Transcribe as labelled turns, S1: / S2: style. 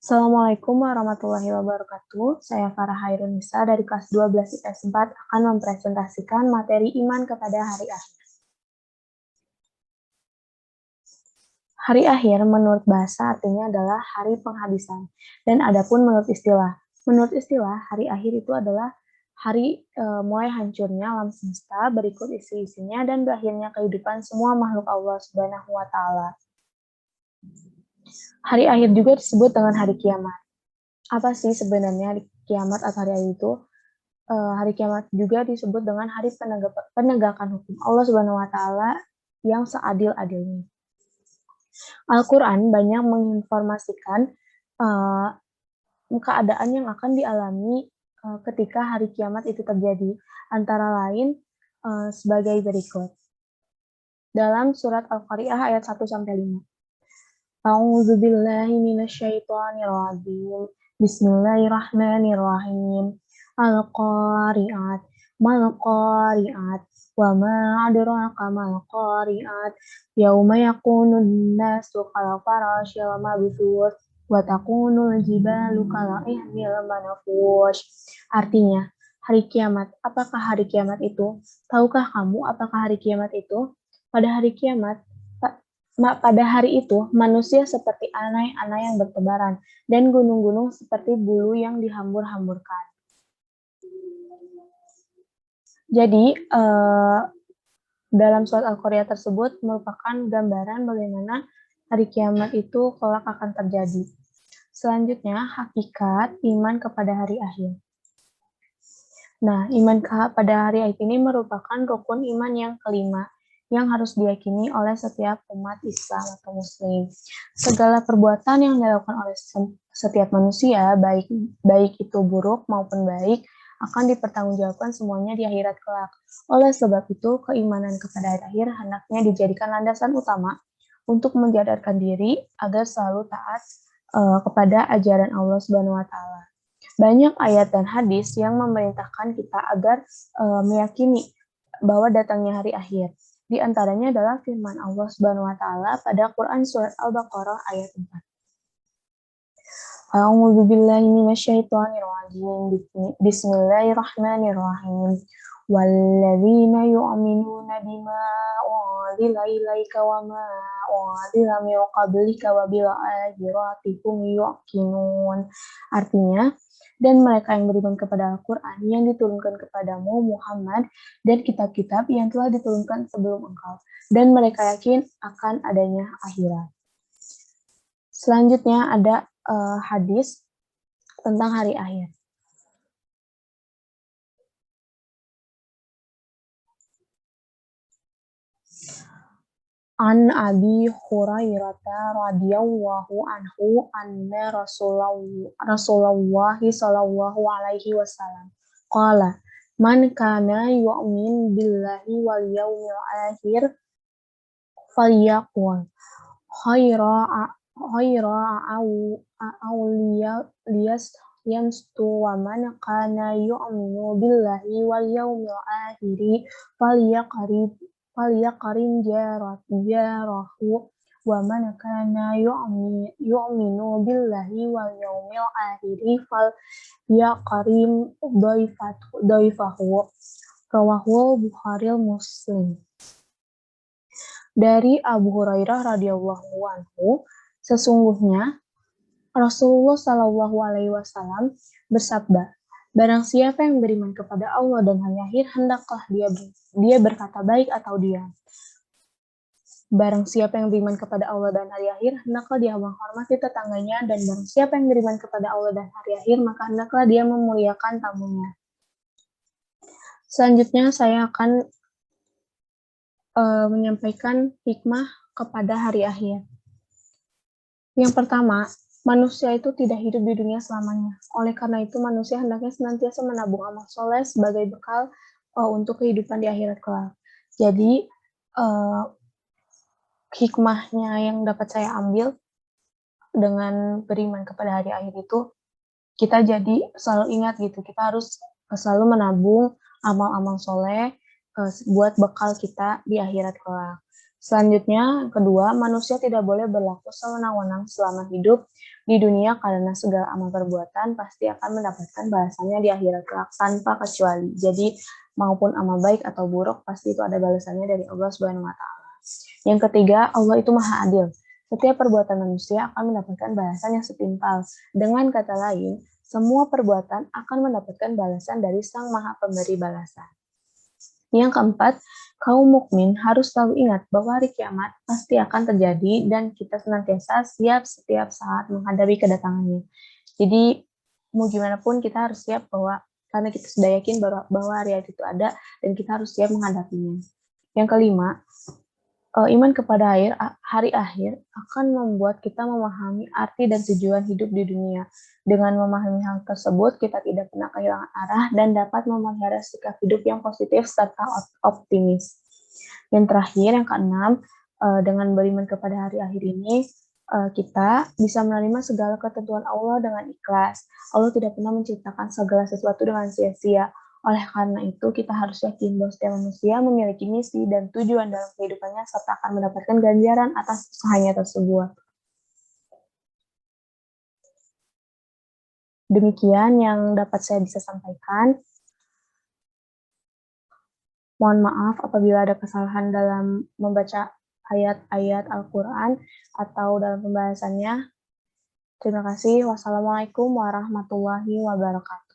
S1: Assalamualaikum warahmatullahi wabarakatuh. Saya Farah Hairunisa dari kelas 12 IPS 4 akan mempresentasikan materi iman kepada hari akhir. Hari akhir menurut bahasa artinya adalah hari penghabisan. Dan adapun menurut istilah. Menurut istilah, hari akhir itu adalah hari mulai hancurnya alam semesta, berikut isi-isinya, dan berakhirnya kehidupan semua makhluk Allah Subhanahu wa Ta'ala. Hari akhir juga disebut dengan hari kiamat. Apa sih sebenarnya hari kiamat atau hari akhir itu? Hari kiamat juga disebut dengan hari penegakan hukum Allah Subhanahu wa Ta'ala yang seadil-adilnya. Al-Quran banyak menginformasikan keadaan yang akan dialami ketika hari kiamat itu terjadi, antara lain sebagai berikut. Dalam surat Al-Qari'ah ayat 1-5. A'udzubillahi minasyaitonirrajim. Bismillahirrahmanirrahim. Al-Qari'at, mal-Qari'at, wa ma adraka mal-Qari'at, yauma yakunun nasu kal farasyil mabthus, wa takunul jibalu kal ihnil manfush. Artinya, hari kiamat. Apakah hari kiamat itu? Tahukah kamu apakah hari kiamat itu? Pada hari kiamat, pada hari itu, manusia seperti anai-anai yang bertebaran, dan gunung-gunung seperti bulu yang dihambur-hamburkan. Jadi, dalam surat Al-Qari'ah tersebut merupakan gambaran bagaimana hari kiamat itu kelak akan terjadi. Selanjutnya, hakikat iman kepada hari akhir. Nah, iman kepada hari akhir ini merupakan rukun iman yang kelima, yang harus diyakini oleh setiap umat Islam atau Muslim. Segala perbuatan yang dilakukan oleh setiap manusia, baik itu buruk maupun baik, akan dipertanggungjawabkan semuanya di akhirat kelak. Oleh sebab itu, keimanan kepada hari akhir hendaknya dijadikan landasan utama untuk menjadarkan diri agar selalu taat kepada ajaran Allah Subhanahu wa Ta'ala. Banyak ayat dan hadis yang memerintahkan kita agar meyakini bahwa datangnya hari akhir. Di antaranya adalah firman Allah Subhanahu wa Ta'ala pada Quran surat Al-Baqarah ayat 4. A'udzubillahi minasyaitonirrajim. Bismillahirrahmanirrahim. Walladzina yu'minuna bima unzila ilaika wa ma unzila min qablika wa bil akhirati hum yuqinun. Artinya, dan mereka yang beriman kepada Al-Quran yang diturunkan kepadamu Muhammad dan kitab-kitab yang telah diturunkan sebelum engkau, dan mereka yakin akan adanya akhirat. Selanjutnya ada hadis tentang hari akhir. An Abi Hurairah radhiyallahu anhu anna Rasulullah sallallahu alaihi wasallam qala man kana yu'min billahi wal yawmil akhir falyaqul khayra aw liyasmut wa man kana yu'minu billahi wal yawmil akhir falyaqrim jarahu wa man kana yu'minu billahi wal yawmil akhir falyaqrim dhaifahu. Rawahu Bukhari Muslim. Dari Abu Hurairah radhiyallahu anhu, sesungguhnya Rasulullah Shallallahu alaihi wasallam bersabda, barang siapa yang beriman kepada Allah dan hari akhir, hendaklah dia berkata baik atau diam. Barang siapa yang beriman kepada Allah dan hari akhir, hendaklah dia menghormati tetangganya, dan barang siapa yang beriman kepada Allah dan hari akhir, maka hendaklah dia memuliakan tamunya. Selanjutnya saya akan menyampaikan hikmah kepada hari akhir. Yang pertama, manusia itu tidak hidup di dunia selamanya. Oleh karena itu, manusia hendaknya senantiasa menabung amal soleh sebagai bekal untuk kehidupan di akhirat kelak. Jadi, hikmahnya yang dapat saya ambil dengan beriman kepada hari akhir itu, kita jadi selalu ingat gitu, kita harus selalu menabung amal-amal soleh buat bekal kita di akhirat kelak. Selanjutnya, kedua, manusia tidak boleh berlaku sewenang-wenang selama hidup di dunia karena segala amal perbuatan pasti akan mendapatkan balasannya di akhirat kelak tanpa kecuali. Jadi, maupun amal baik atau buruk pasti itu ada balasannya dari Allah Subhanahu wa taala. Yang ketiga, Allah itu Maha Adil. Setiap perbuatan manusia akan mendapatkan balasan yang setimpal. Dengan kata lain, semua perbuatan akan mendapatkan balasan dari Sang Maha Pemberi balasan. Yang keempat, kaum mukmin harus selalu ingat bahwa hari kiamat pasti akan terjadi dan kita senantiasa siap setiap saat menghadapi kedatangannya. Jadi, mau gimana pun kita harus siap bahwa karena kita sudah yakin bahwa hari itu ada dan kita harus siap menghadapinya. Yang kelima, iman kepada hari akhir akan membuat kita memahami arti dan tujuan hidup di dunia. Dengan memahami hal tersebut, kita tidak pernah kehilangan arah dan dapat memelihara sikap hidup yang positif serta optimis. Yang terakhir, yang keenam, dengan beriman kepada hari akhir ini, kita bisa menerima segala ketentuan Allah dengan ikhlas. Allah tidak pernah menciptakan segala sesuatu dengan sia-sia. Oleh karena itu, kita harus yakin bahwa setiap manusia memiliki misi dan tujuan dalam kehidupannya serta akan mendapatkan ganjaran atas usahanya tersebut. Demikian yang dapat saya bisa sampaikan. Mohon maaf apabila ada kesalahan dalam membaca ayat-ayat Al-Quran atau dalam pembahasannya. Terima kasih. Wassalamualaikum warahmatullahi wabarakatuh.